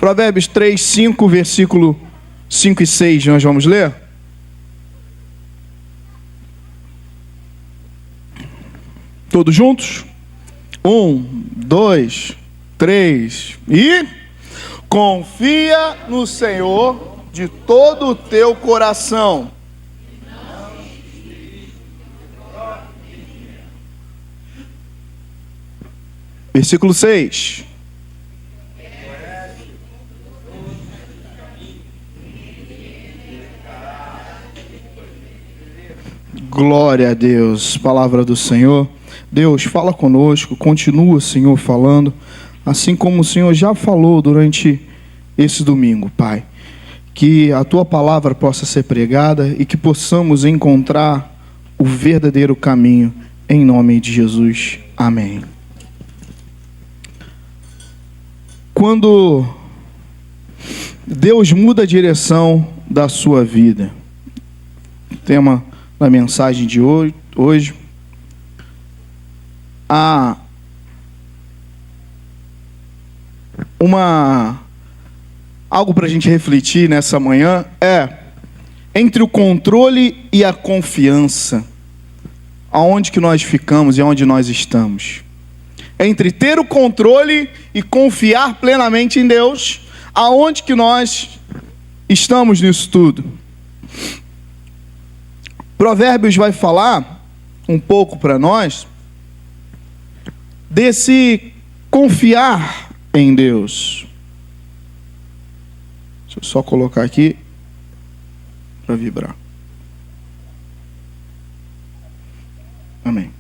Provérbios 3, 5, versículo 5 e 6, nós vamos ler? Todos juntos? 1, 2, 3 e... Confia no Senhor de todo o teu coração. Versículo 6. Glória a Deus, palavra do Senhor. Deus, fala conosco, continua, Senhor, falando, assim como o Senhor já falou durante esse domingo, Pai. Que a Tua palavra possa ser pregada e que possamos encontrar o verdadeiro caminho, em nome de Jesus. Amém. Quando Deus muda a direção da sua vida, tema da mensagem de hoje, há algo para a gente refletir nessa manhã, entre o controle e a confiança, aonde que nós ficamos e aonde nós estamos. Entre ter o controle e confiar plenamente em Deus, aonde que nós estamos nisso tudo? Provérbios vai falar um pouco para nós desse confiar em Deus. Deixa eu só colocar aqui para vibrar. Amém.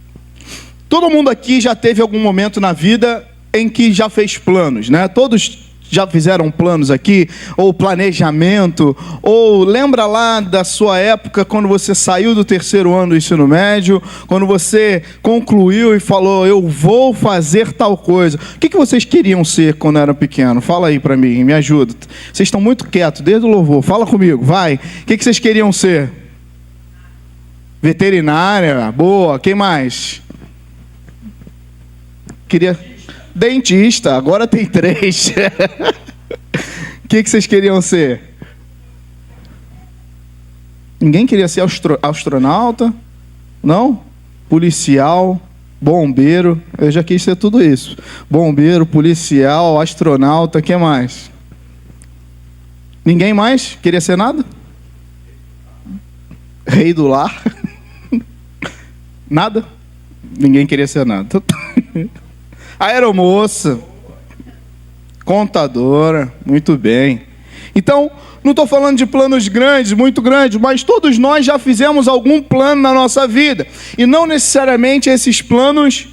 Todo mundo aqui já teve algum momento na vida em que já fez planos, né? Todos já fizeram planos aqui, ou planejamento, ou lembra lá da sua época, quando você saiu do terceiro ano do ensino médio, quando você concluiu e falou, eu vou fazer tal coisa. O que vocês queriam ser quando eram pequenos? Fala aí para mim, me ajuda. Vocês estão muito quietos, desde o louvor, fala comigo, vai. O que vocês queriam ser? Veterinária, boa, quem mais? Queria... Dentista, agora tem 3. O que vocês queriam ser? Ninguém queria ser astronauta? Não? Policial, bombeiro, eu já quis ser tudo isso. Bombeiro, policial, astronauta, o que mais? Ninguém mais queria ser nada? Rei do lar? Nada? Ninguém queria ser nada. Aeromoça, contadora, muito bem. Então, não estou falando de planos grandes, muito grandes, mas todos nós já fizemos algum plano na nossa vida. E não necessariamente esses planos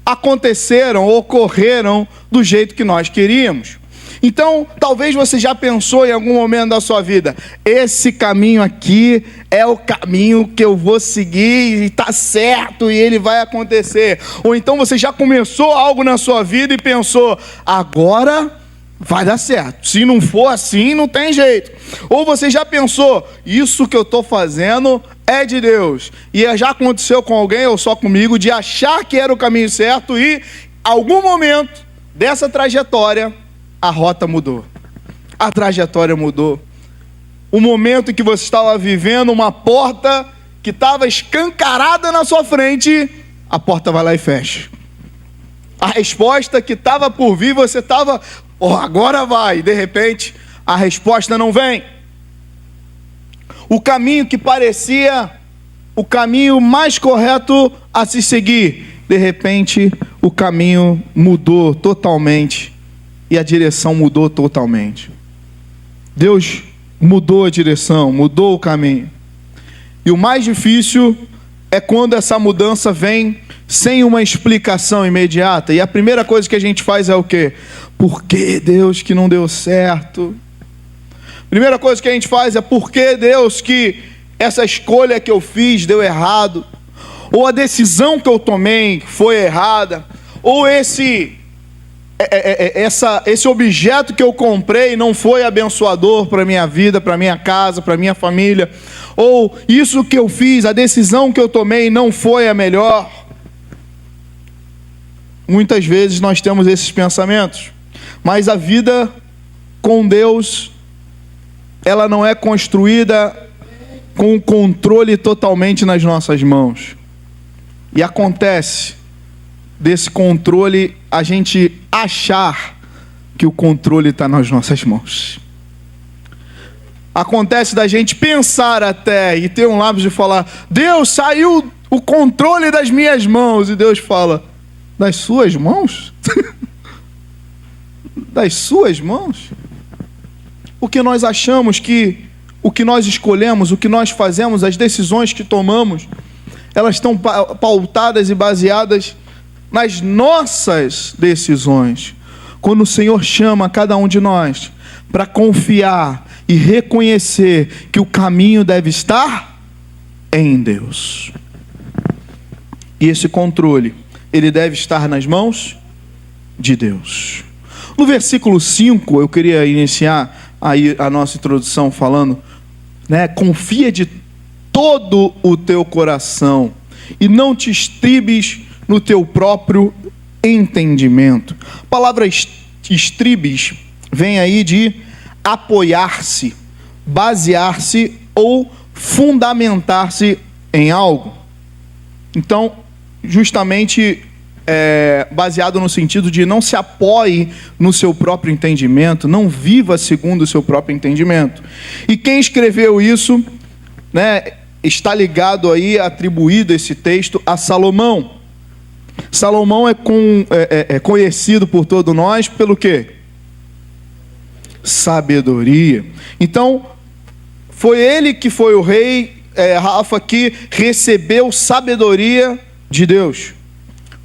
aconteceram, ocorreram do jeito que nós queríamos. Então, talvez você já pensou em algum momento da sua vida, esse caminho aqui é o caminho que eu vou seguir e está certo e ele vai acontecer. Ou então você já começou algo na sua vida e pensou, agora vai dar certo. Se não for assim, não tem jeito. Ou você já pensou, isso que eu estou fazendo é de Deus. E já aconteceu com alguém ou só comigo, de achar que era o caminho certo e, em algum momento dessa trajetória, a rota mudou, a trajetória mudou. O momento em que você estava vivendo, uma porta que estava escancarada na sua frente, a porta vai lá e fecha. A resposta que estava por vir, você estava, agora vai, e de repente a resposta não vem. O caminho que parecia o caminho mais correto a se seguir, de repente o caminho mudou totalmente. E a direção mudou totalmente. Deus mudou a direção, mudou o caminho. E o mais difícil é quando essa mudança vem sem uma explicação imediata. E a primeira coisa que a gente faz é o quê? Por que Deus que não deu certo? Primeira coisa que a gente faz é por que Deus que essa escolha que eu fiz deu errado? Ou a decisão que eu tomei foi errada? Ou esse objeto que eu comprei não foi abençoador para a minha vida, para a minha casa, para a minha família, ou isso que eu fiz, a decisão que eu tomei não foi a melhor. Muitas vezes nós temos esses pensamentos, mas a vida com Deus, ela não é construída com o controle totalmente nas nossas mãos. E acontece desse controle a gente achar que o controle está nas nossas mãos. Acontece da gente pensar até e ter um lápis de falar: Deus, saiu o controle das minhas mãos. E Deus fala: das suas mãos? Das suas mãos? Porque nós achamos que o que nós escolhemos, o que nós fazemos, as decisões que tomamos, elas estão pautadas e baseadas nas nossas decisões. Quando o Senhor chama cada um de nós para confiar e reconhecer que o caminho deve estar em Deus. E esse controle, ele deve estar nas mãos de Deus. No versículo 5, eu queria iniciar aí a nossa introdução falando, confia de todo o teu coração e não te estribes no teu próprio entendimento. A palavra estribes vem aí de apoiar-se, basear-se ou fundamentar-se em algo. Então, justamente baseado no sentido de não se apoie no seu próprio entendimento, não viva segundo o seu próprio entendimento. E quem escreveu isso, está ligado aí, atribuído esse texto a Salomão. Salomão é conhecido por todos nós pelo quê? Sabedoria. Então, foi ele que foi o rei, Rafa, que recebeu sabedoria de Deus.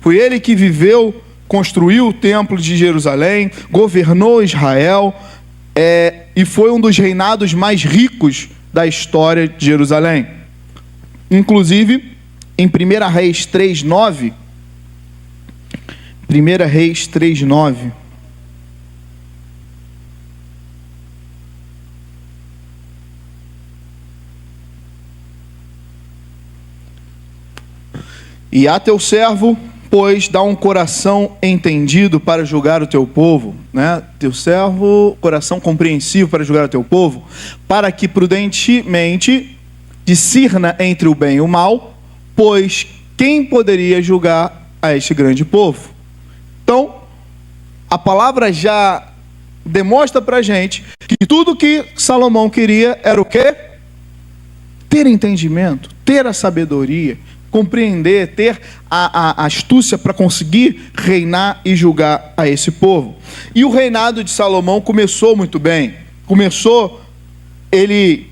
Foi ele que viveu, construiu o templo de Jerusalém, governou Israel, e foi um dos reinados mais ricos da história de Jerusalém. Inclusive, em 1 Reis 3:9, 1 Reis 3:9, e a teu servo, pois, dá um coração entendido para julgar o teu povo, Teu servo, coração compreensivo para julgar o teu povo, para que prudentemente discirna entre o bem e o mal, pois quem poderia julgar a este grande povo? Então, a palavra já demonstra para a gente que tudo que Salomão queria era o quê? Ter entendimento, ter a sabedoria, compreender, ter a astúcia para conseguir reinar e julgar a esse povo. E o reinado de Salomão começou muito bem. Começou ele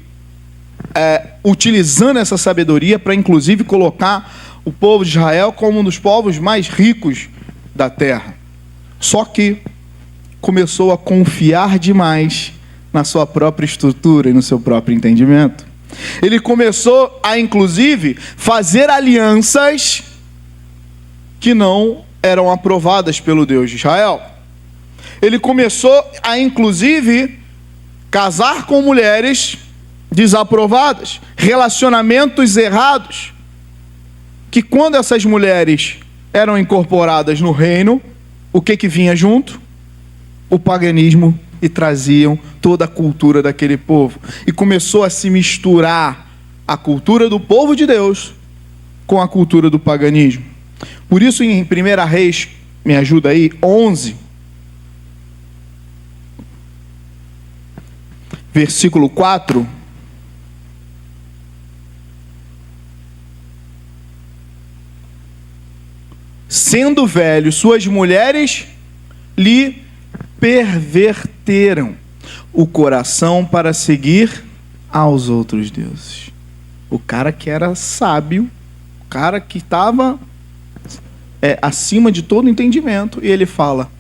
utilizando essa sabedoria para inclusive colocar o povo de Israel como um dos povos mais ricos da terra. Só que começou a confiar demais na sua própria estrutura e no seu próprio entendimento. Ele começou a, inclusive, fazer alianças que não eram aprovadas pelo Deus de Israel. Ele começou a, inclusive, casar com mulheres desaprovadas, relacionamentos errados, que quando essas mulheres eram incorporadas no reino, o que vinha junto? O paganismo, e traziam toda a cultura daquele povo. E começou a se misturar a cultura do povo de Deus com a cultura do paganismo. Por isso, em 1 Reis, me ajuda aí, 11, versículo 4. Sendo velho, suas mulheres lhe perverteram o coração para seguir aos outros deuses. O cara que era sábio, o cara que estava acima de todo entendimento, e ele fala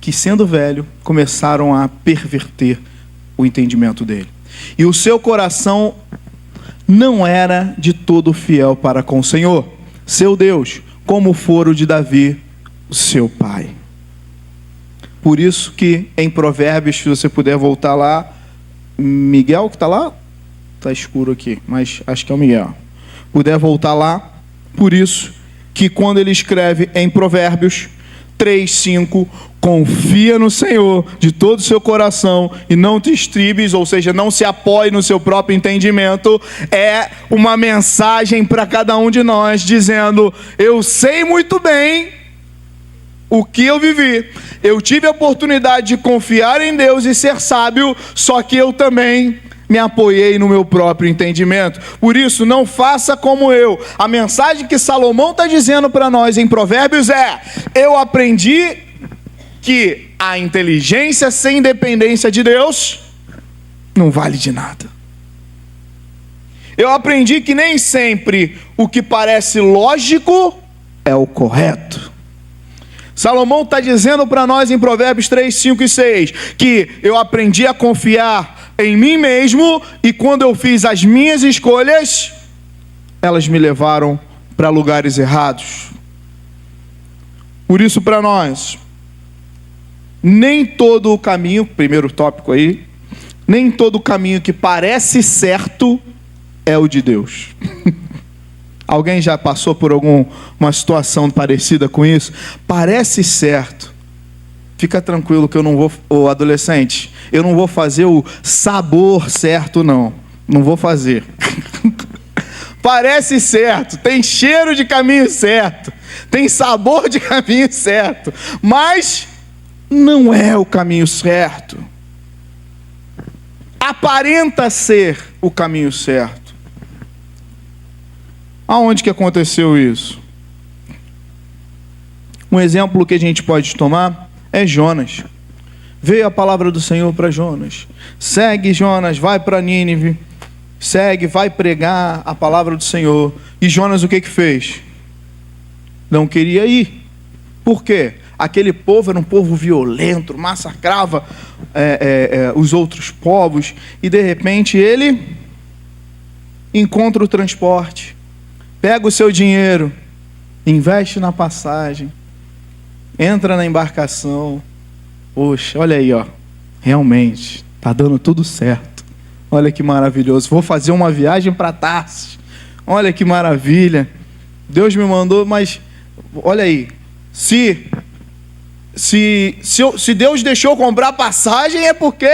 que, sendo velho, começaram a perverter o entendimento dele. E o seu coração não era de todo fiel para com o Senhor, seu Deus, como fora o de Davi, seu pai. Por isso que em Provérbios, se você puder voltar lá, Miguel que está lá, está escuro aqui, mas acho que é o Miguel. Puder voltar lá, por isso que quando ele escreve em Provérbios 3:5, confia no Senhor de todo o seu coração e não te estribes, ou seja, não se apoie no seu próprio entendimento, é uma mensagem para cada um de nós, dizendo: eu sei muito bem o que eu vivi, eu tive a oportunidade de confiar em Deus e ser sábio, só que eu também me apoiei no meu próprio entendimento. Por isso, não faça como eu. A mensagem que Salomão está dizendo para nós em Provérbios é: eu aprendi que a inteligência sem dependência de Deus não vale de nada. Eu aprendi que nem sempre o que parece lógico é o correto. Salomão está dizendo para nós em Provérbios 3, 5 e 6, que eu aprendi a confiar em mim mesmo, e quando eu fiz as minhas escolhas, elas me levaram para lugares errados. Por isso, para nós, nem todo o caminho, primeiro tópico aí, nem todo o caminho que parece certo é o de Deus. Alguém já passou por uma situação parecida com isso? Parece certo. Fica tranquilo que eu não vou, adolescente, eu não vou fazer o sabor certo, não. Não vou fazer. Parece certo, tem cheiro de caminho certo, tem sabor de caminho certo, mas não é o caminho certo. Aparenta ser o caminho certo. Aonde que aconteceu isso? Um exemplo que a gente pode tomar é Jonas. Veio a palavra do Senhor para Jonas: segue, Jonas, vai para Nínive, segue, vai pregar a palavra do Senhor. E Jonas o que fez? Não queria ir. Por quê? Aquele povo era um povo violento, massacrava os outros povos, e de repente ele encontra o transporte, pega o seu dinheiro, investe na passagem, entra na embarcação. Poxa, olha aí, ó, realmente está dando tudo certo. Olha que maravilhoso, vou fazer uma viagem para Tarsis. Olha que maravilha, Deus me mandou. Mas olha aí, se Deus deixou comprar passagem, é porque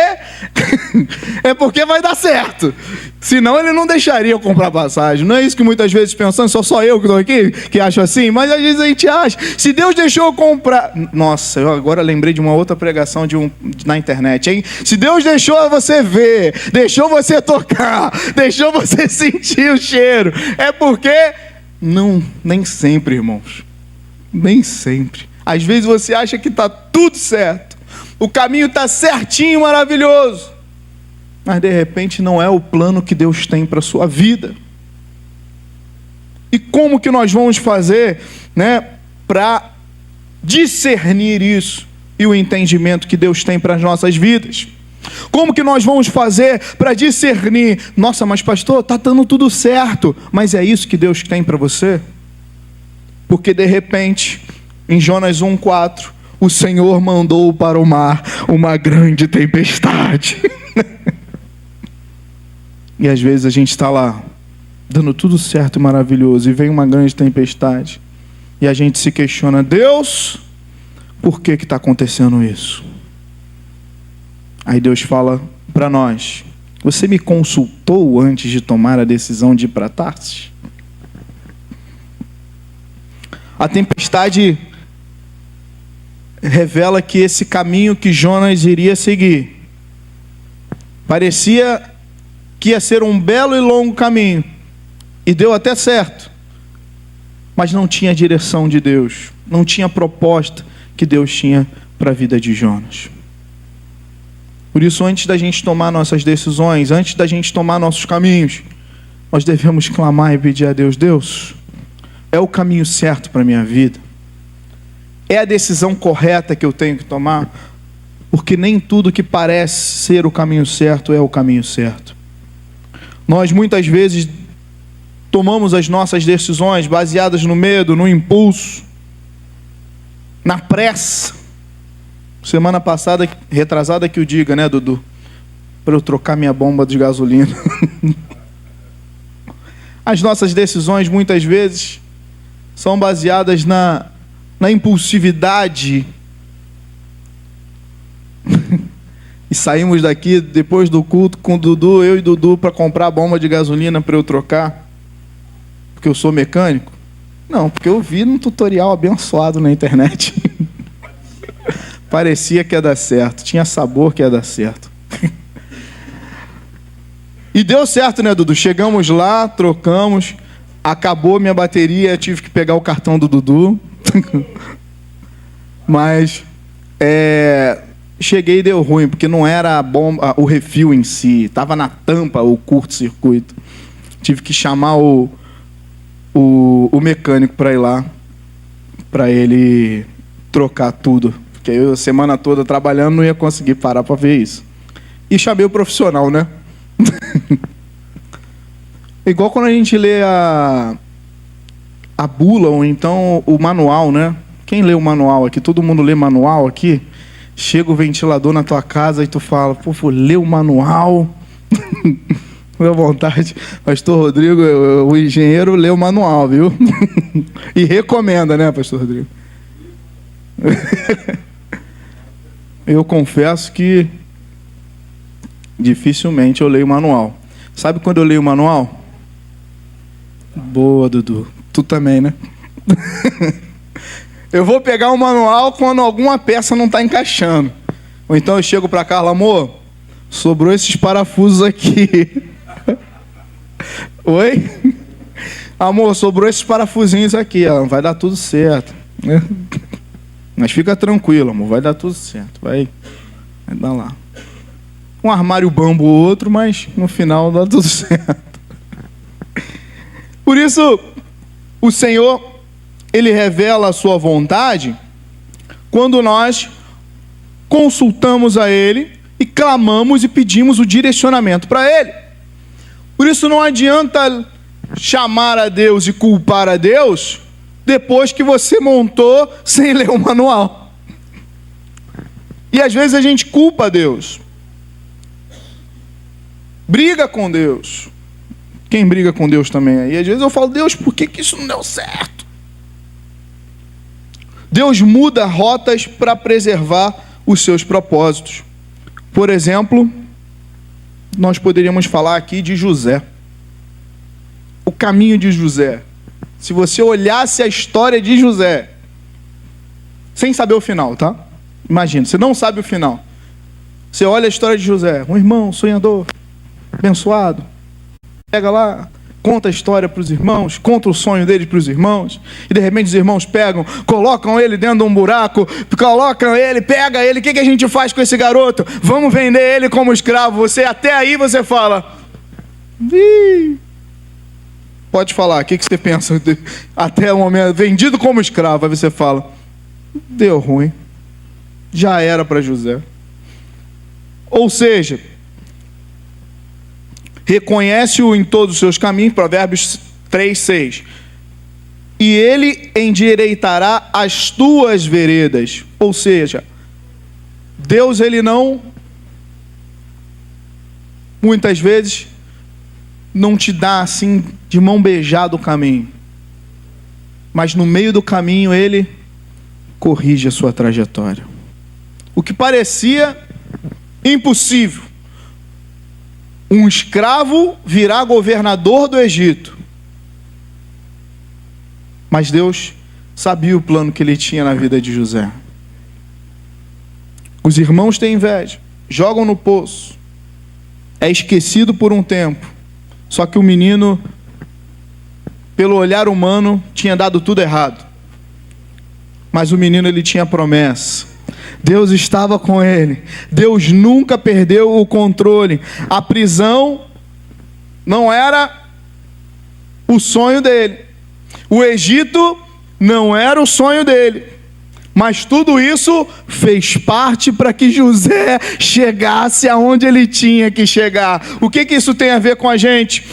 vai dar certo. Senão ele não deixaria eu comprar passagem. Não é isso que muitas vezes pensamos, só eu que estou aqui, que acho assim, mas às vezes a gente acha. Se Deus deixou eu comprar... Nossa, eu agora lembrei de uma outra pregação na internet, hein? Se Deus deixou você ver, deixou você tocar, deixou você sentir o cheiro, é porque... Não, nem sempre, irmãos. Nem sempre. Às vezes você acha que está tudo certo, o caminho está certinho, maravilhoso, mas de repente não é o plano que Deus tem para a sua vida. E como que nós vamos fazer, para discernir isso e o entendimento que Deus tem para as nossas vidas? Como que nós vamos fazer para discernir? Nossa, mas pastor, está dando tudo certo, mas é isso que Deus tem para você? Porque de repente, em Jonas 1,4, o Senhor mandou para o mar uma grande tempestade. E às vezes a gente está lá, dando tudo certo e maravilhoso, e vem uma grande tempestade, e a gente se questiona: Deus, por que está acontecendo isso? Aí Deus fala para nós: você me consultou antes de tomar a decisão de ir para Tarsis? A tempestade revela que esse caminho que Jonas iria seguir parecia que ia ser um belo e longo caminho, e deu até certo, mas não tinha direção de Deus, não tinha proposta que Deus tinha para a vida de Jonas. Por isso, antes da gente tomar nossas decisões, antes da gente tomar nossos caminhos, nós devemos clamar e pedir a Deus: Deus, é o caminho certo para a minha vida? É a decisão correta que eu tenho que tomar? Porque nem tudo que parece ser o caminho certo é o caminho certo. Nós muitas vezes tomamos as nossas decisões baseadas no medo, no impulso, na pressa. Semana passada, retrasada que eu diga, né, Dudu? Para eu trocar minha bomba de gasolina. As nossas decisões muitas vezes são baseadas na impulsividade E saímos daqui depois do culto com o Dudu, eu e Dudu, para comprar a bomba de gasolina para eu trocar, porque eu sou mecânico? Não, porque eu vi num tutorial abençoado na internet. Parecia que ia dar certo, tinha sabor que ia dar certo. E deu certo, né, Dudu? Chegamos lá, trocamos, acabou minha bateria, tive que pegar o cartão do Dudu. Mas cheguei e deu ruim, porque não era a bomba, o refil em si, estava na tampa o curto-circuito. Tive que chamar o mecânico para ir lá, para ele trocar tudo. Porque eu, a semana toda trabalhando, não ia conseguir parar para ver isso. E chamei o profissional, né? Igual quando a gente lê a bula, ou então o manual, né? Quem lê o manual aqui? Todo mundo lê manual aqui? Chega o ventilador na tua casa e tu fala, pô, vou ler o manual. Dá vontade. Pastor Rodrigo, o engenheiro, lê o manual, viu? E recomenda, né, Pastor Rodrigo? Eu confesso que dificilmente eu leio o manual. Sabe quando eu leio o manual? Boa, Dudu. Tu também, né? Eu vou pegar o manual quando alguma peça não está encaixando. Ou então eu chego para Carla, amor, sobrou esses parafusos aqui. Oi? Amor, sobrou esses parafusinhos aqui. Ela, vai dar tudo certo. Mas fica tranquilo, amor, vai dar tudo certo. Vai dar lá. Um armário bambo ou outro, mas no final dá tudo certo. Por isso, o Senhor, Ele revela a sua vontade quando nós consultamos a Ele e clamamos e pedimos o direcionamento para Ele. Por isso não adianta chamar a Deus e culpar a Deus depois que você montou sem ler o manual. E às vezes a gente culpa a Deus. Briga com Deus. Quem briga com Deus também aí? Às vezes eu falo, Deus, por que isso não deu certo? Deus muda rotas para preservar os seus propósitos. Por exemplo, nós poderíamos falar aqui de José. O caminho de José. Se você olhasse a história de José, sem saber o final, tá? Imagina, você não sabe o final. Você olha a história de José, um irmão sonhador, abençoado. Pega lá, conta a história para os irmãos, conta o sonho dele para os irmãos, e de repente os irmãos pegam, colocam ele dentro de um buraco, colocam ele, pega ele, o que a gente faz com esse garoto? Vamos vender ele como escravo. Você, até aí você fala, pode falar, o que você pensa? Até o momento, vendido como escravo, aí você fala, deu ruim, já era para José. Ou seja, reconhece-o em todos os seus caminhos, Provérbios 3:6. E ele endireitará as tuas veredas. Ou seja, Deus, ele não, muitas vezes, não te dá assim, de mão beijada o caminho. Mas no meio do caminho, ele corrige a sua trajetória. O que parecia impossível. Um escravo virá governador do Egito. Mas Deus sabia o plano que ele tinha na vida de José. Os irmãos têm inveja, jogam no poço. É esquecido por um tempo. Só que o menino, pelo olhar humano, tinha dado tudo errado. Mas o menino, ele tinha promessa. Deus estava com ele. Deus nunca perdeu o controle. A prisão não era o sonho dele. O Egito não era o sonho dele. Mas tudo isso fez parte para que José chegasse aonde ele tinha que chegar. O que isso tem a ver com a gente?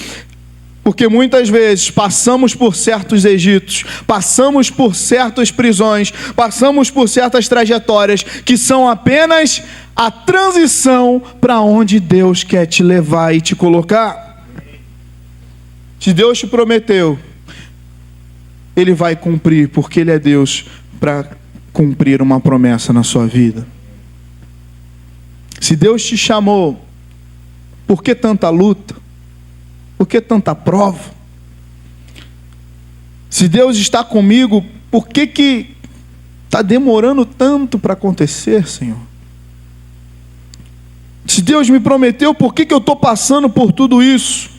Porque muitas vezes passamos por certos Egitos, passamos por certas prisões, passamos por certas trajetórias que são apenas a transição para onde Deus quer te levar e te colocar. Se Deus te prometeu, Ele vai cumprir, porque Ele é Deus para cumprir uma promessa na sua vida. Se Deus te chamou, por que tanta luta? Por que tanta prova? Se Deus está comigo, por que está demorando tanto para acontecer, Senhor? Se Deus me prometeu, por que eu estou passando por tudo isso?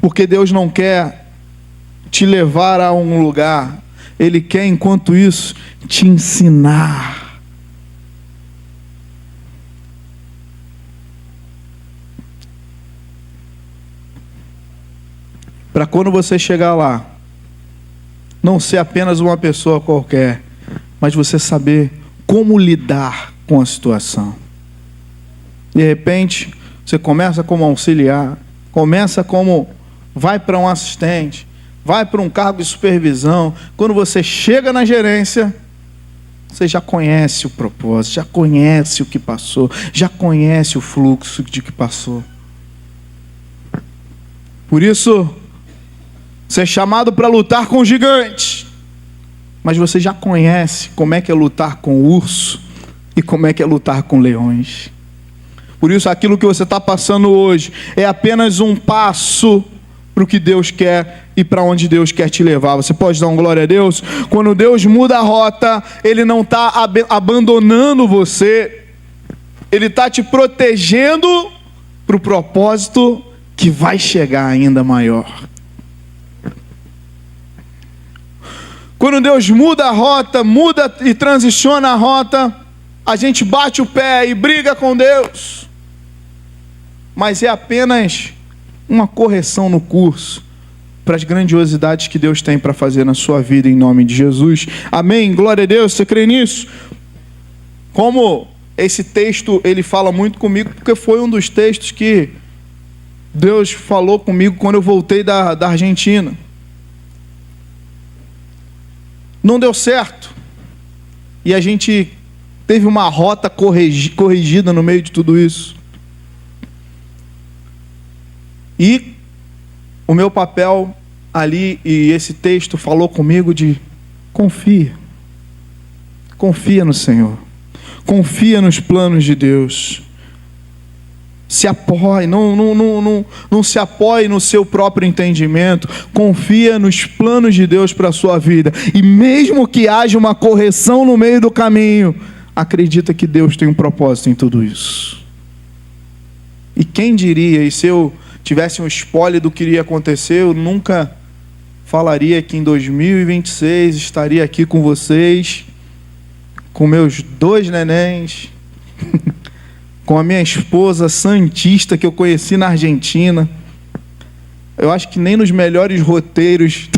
Porque Deus não quer te levar a um lugar, Ele quer, enquanto isso, te ensinar. Para quando você chegar lá, não ser apenas uma pessoa qualquer, mas você saber como lidar com a situação. De repente, você começa como auxiliar, vai para um assistente, vai para um cargo de supervisão. Quando você chega na gerência, você já conhece o propósito, já conhece o que passou, já conhece o fluxo de que passou. Por isso, você é chamado para lutar com gigantes, mas você já conhece como é que é lutar com urso e como é que é lutar com leões. Por isso, aquilo que você está passando hoje é apenas um passo para o que Deus quer e para onde Deus quer te levar. Você pode dar um glória a Deus? Quando Deus muda a rota, Ele não está abandonando você, Ele está te protegendo para o propósito que vai chegar ainda maior. Quando Deus muda a rota, muda e transiciona a rota, a gente bate o pé e briga com Deus. Mas é apenas uma correção no curso para as grandiosidades que Deus tem para fazer na sua vida, em nome de Jesus. Amém? Glória a Deus. Você crê nisso? Como esse texto, ele fala muito comigo, porque foi um dos textos que Deus falou comigo quando eu voltei da Argentina. Não deu certo. E a gente teve uma rota corrigida no meio de tudo isso. E o meu papel ali, e esse texto falou comigo de confia no Senhor, confia nos planos de Deus, se apoie, não se apoie no seu próprio entendimento, confia nos planos de Deus para a sua vida, e mesmo que haja uma correção no meio do caminho, acredita que Deus tem um propósito em tudo isso. E quem diria, e se eu tivesse um spoiler do que iria acontecer, eu nunca falaria que em 2026 estaria aqui com vocês, com meus 2 nenéns, com a minha esposa santista que eu conheci na Argentina. Eu acho que nem nos melhores roteiros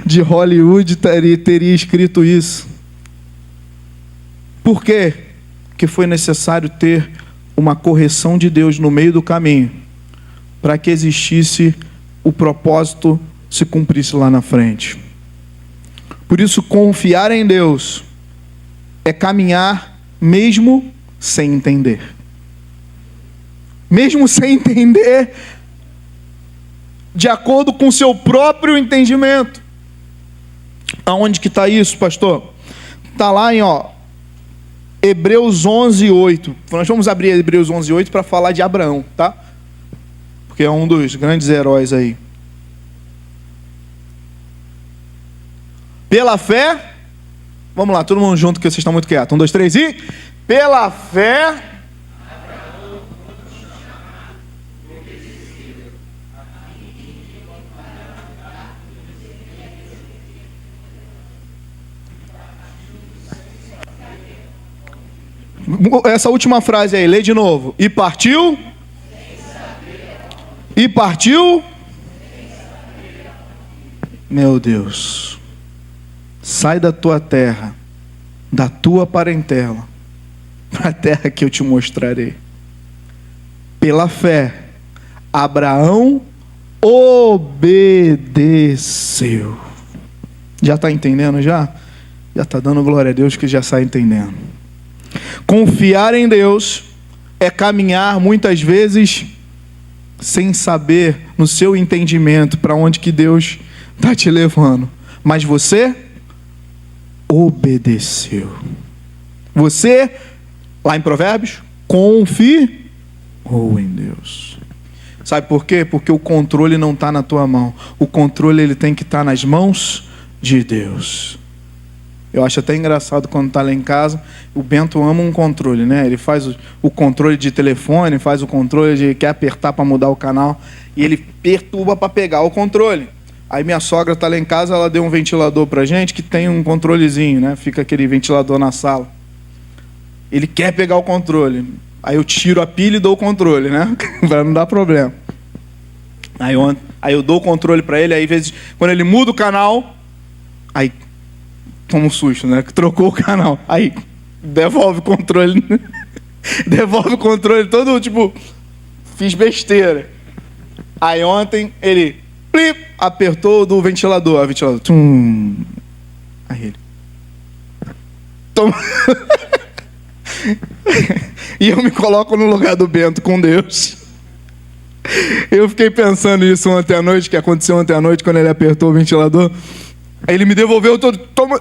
de Hollywood teria escrito isso. Por quê? Porque foi necessário ter uma correção de Deus no meio do caminho, para que existisse o propósito se cumprisse lá na frente. Por isso, confiar em Deus é caminhar mesmo sem entender. Mesmo sem entender, de acordo com o seu próprio entendimento. Aonde que está isso, pastor? Está lá em Hebreus 11:8. Nós vamos abrir Hebreus 11:8 para falar de Abraão, tá? Porque é um dos grandes heróis aí. Pela fé, vamos lá, todo mundo junto que vocês estão muito quietos. 1, 2, 3 e... Pela fé... Essa última frase aí, lê de novo. E partiu... E partiu... Meu Deus. Sai da tua terra, da tua parentela, para a terra que eu te mostrarei. Pela fé, Abraão obedeceu. Já está entendendo já? Já está dando glória a Deus que já está entendendo. Confiar em Deus é caminhar muitas vezes sem saber no seu entendimento para onde que Deus está te levando. Mas você obedeceu. Você, lá em Provérbios, confiou em Deus. Sabe por quê? Porque o controle não está na tua mão. O controle ele tem que estar nas mãos de Deus. Eu acho até engraçado quando está lá em casa, o Bento ama um controle, né? Ele faz o controle de telefone, faz o controle de quer apertar para mudar o canal, e ele perturba para pegar o controle. Aí minha sogra está lá em casa, ela deu um ventilador para gente que tem um controlezinho, né? Fica aquele ventilador na sala. Ele quer pegar o controle. Aí eu tiro a pilha e dou o controle, né? Para não dar problema. Aí eu dou o controle para ele, aí às vezes, quando ele muda o canal, aí toma um susto, né? Trocou o canal. Aí devolve o controle. Devolve o controle todo, tipo, fiz besteira. Aí ontem ele apertou do ventilador. O ventilador. Aí ele. Toma. E eu me coloco no lugar do Bento com Deus. Eu fiquei pensando isso ontem à noite, que aconteceu ontem à noite, quando ele apertou o ventilador. Aí ele me devolveu todo. Toma.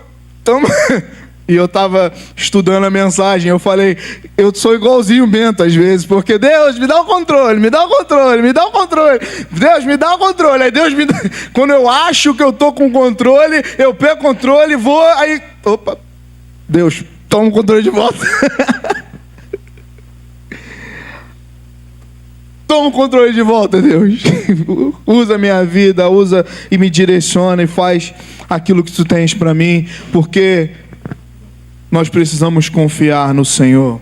E eu estava estudando a mensagem. Eu falei, eu sou igualzinho o Bento às vezes, porque Deus, me dá o controle, me dá o controle, me dá o controle. Deus, me dá o controle. Aí Deus me dá. Quando eu acho que eu estou com o controle, eu pego o controle, vou, aí. Opa, Deus, toma o controle de volta. Toma o controle de volta, Deus. Usa a minha vida, usa e me direciona e faz aquilo que tu tens para mim, porque nós precisamos confiar no Senhor.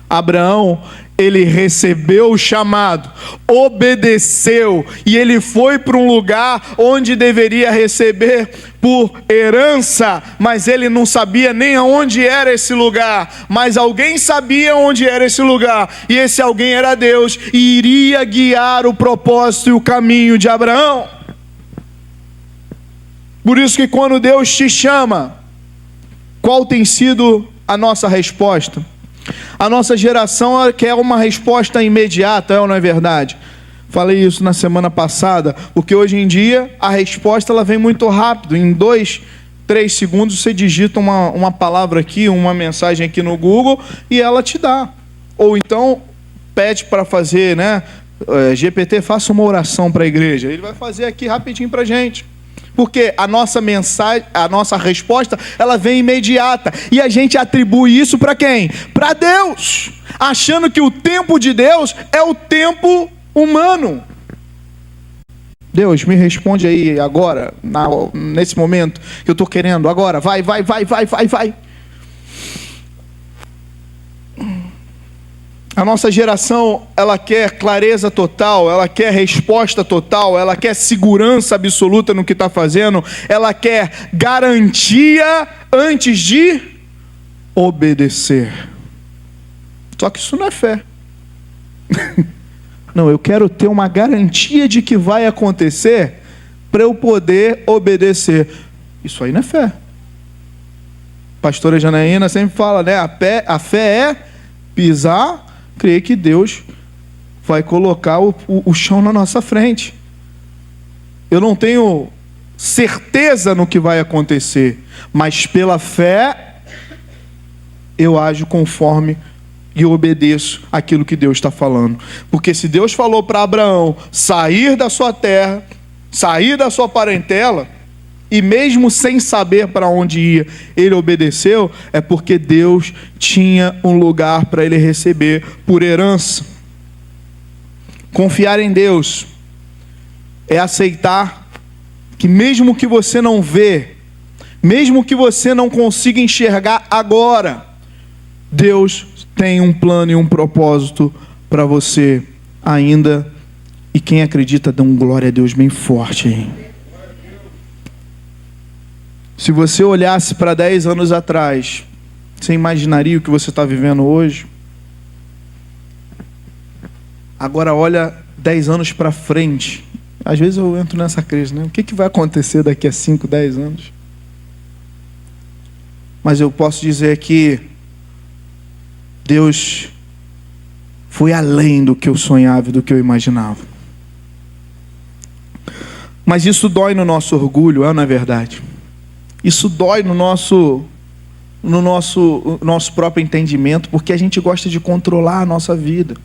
Abraão, ele recebeu o chamado, obedeceu, e ele foi para um lugar onde deveria receber por herança, mas ele não sabia nem aonde era esse lugar, mas alguém sabia onde era esse lugar, e esse alguém era Deus, e iria guiar o propósito e o caminho de Abraão. Por isso que quando Deus te chama, qual tem sido a nossa resposta? A nossa geração quer uma resposta imediata, é ou não é verdade? Falei isso na semana passada, porque hoje em dia a resposta ela vem muito rápido. Em 2, 3 segundos você digita uma palavra aqui, uma mensagem aqui no Google e ela te dá. Ou então pede para fazer, né? GPT, faça uma oração para a igreja. Ele vai fazer aqui rapidinho para a gente. Porque a nossa mensagem, a nossa resposta, ela vem imediata. E a gente atribui isso para quem? Para Deus. Achando que o tempo de Deus é o tempo humano. Deus, me responde aí agora, nesse momento que eu estou querendo. Agora, vai. A nossa geração, ela quer clareza total, ela quer resposta total, ela quer segurança absoluta no que está fazendo, ela quer garantia antes de obedecer. Só que isso não é fé. Não, eu quero ter uma garantia de que vai acontecer para eu poder obedecer. Isso aí não é fé. Pastora Janaína sempre fala, né? A fé é pisar, crer que Deus vai colocar o chão na nossa frente. Eu não tenho certeza no que vai acontecer, mas pela fé eu ajo conforme e obedeço aquilo que Deus está falando. Porque se Deus falou para Abraão sair da sua terra, sair da sua parentela, e mesmo sem saber para onde ia, ele obedeceu, é porque Deus tinha um lugar para ele receber por herança. Confiar em Deus é aceitar que mesmo que você não vê, mesmo que você não consiga enxergar agora, Deus tem um plano e um propósito para você ainda. E quem acredita, dá um glória a Deus bem forte aí. Se você olhasse para 10 anos atrás, você imaginaria o que você está vivendo hoje? Agora olha 10 anos para frente. Às vezes eu entro nessa crise, né? O que vai acontecer daqui a 5, 10 anos? Mas eu posso dizer que Deus foi além do que eu sonhava e do que eu imaginava. Mas isso dói no nosso orgulho, não é verdade? Isso dói no nosso no nosso próprio entendimento, porque a gente gosta de controlar a nossa vida.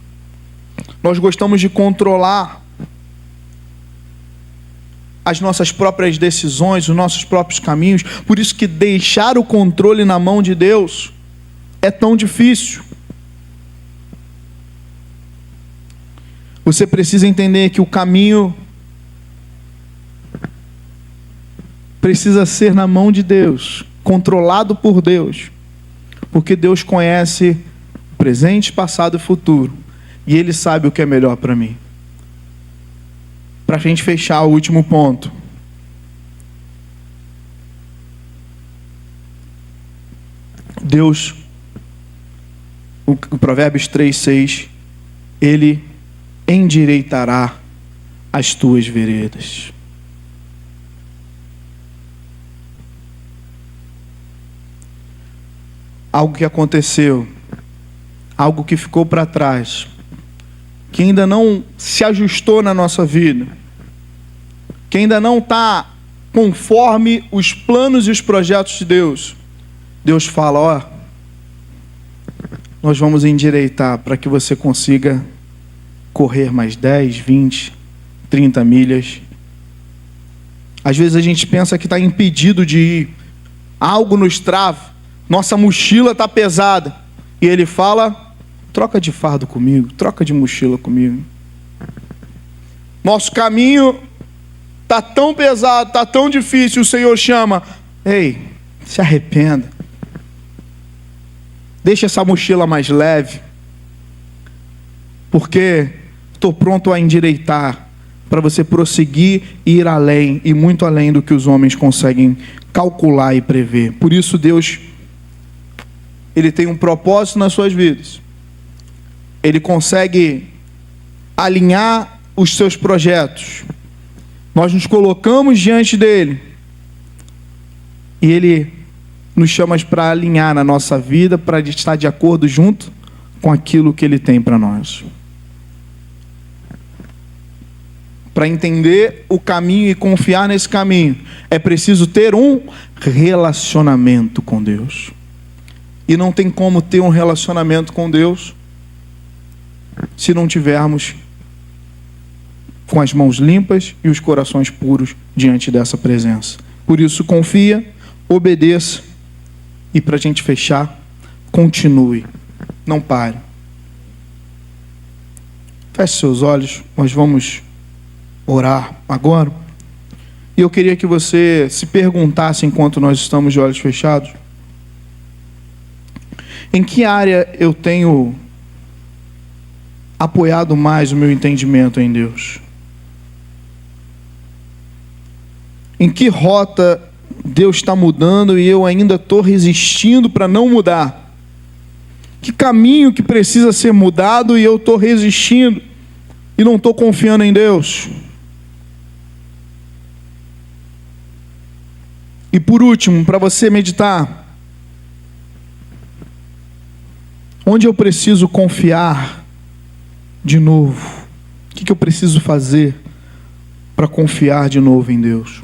Nós gostamos de controlar as nossas próprias decisões, os nossos próprios caminhos. Por isso que deixar o controle na mão de Deus é tão difícil. Você precisa entender que o caminho precisa ser na mão de Deus, controlado por Deus, porque Deus conhece o presente, passado e futuro, e Ele sabe o que é melhor para mim. Para a gente fechar o último ponto, Deus, o Provérbios 3:6, Ele endireitará as tuas veredas. Algo que aconteceu, algo que ficou para trás, que ainda não se ajustou na nossa vida, que ainda não está conforme os planos e os projetos de Deus. Deus fala, ó, nós vamos endireitar para que você consiga correr mais 10, 20, 30 milhas. Às vezes a gente pensa que está impedido de ir, algo nos trava, nossa mochila está pesada, e Ele fala, troca de fardo comigo, troca de mochila comigo. Nosso caminho está tão pesado, está tão difícil, o Senhor chama, ei, se arrependa, deixa essa mochila mais leve, porque estou pronto a endireitar, para você prosseguir e ir além, e muito além do que os homens conseguem calcular e prever. Por isso Deus, Ele tem um propósito nas suas vidas. Ele consegue alinhar os seus projetos. Nós nos colocamos diante dEle, e Ele nos chama para alinhar na nossa vida, para estar de acordo junto com aquilo que Ele tem para nós. Para entender o caminho e confiar nesse caminho, é preciso ter um relacionamento com Deus. E não tem como ter um relacionamento com Deus se não tivermos com as mãos limpas e os corações puros diante dessa presença. Por isso, confia, obedeça, e para a gente fechar, continue, não pare. Feche seus olhos, nós vamos orar agora. E eu queria que você se perguntasse, enquanto nós estamos de olhos fechados, em que área eu tenho apoiado mais o meu entendimento em Deus? Em que rota Deus está mudando e eu ainda estou resistindo para não mudar? Que caminho que precisa ser mudado e eu estou resistindo e não estou confiando em Deus? E por último, para você meditar, onde eu preciso confiar de novo? O que eu preciso fazer para confiar de novo em Deus?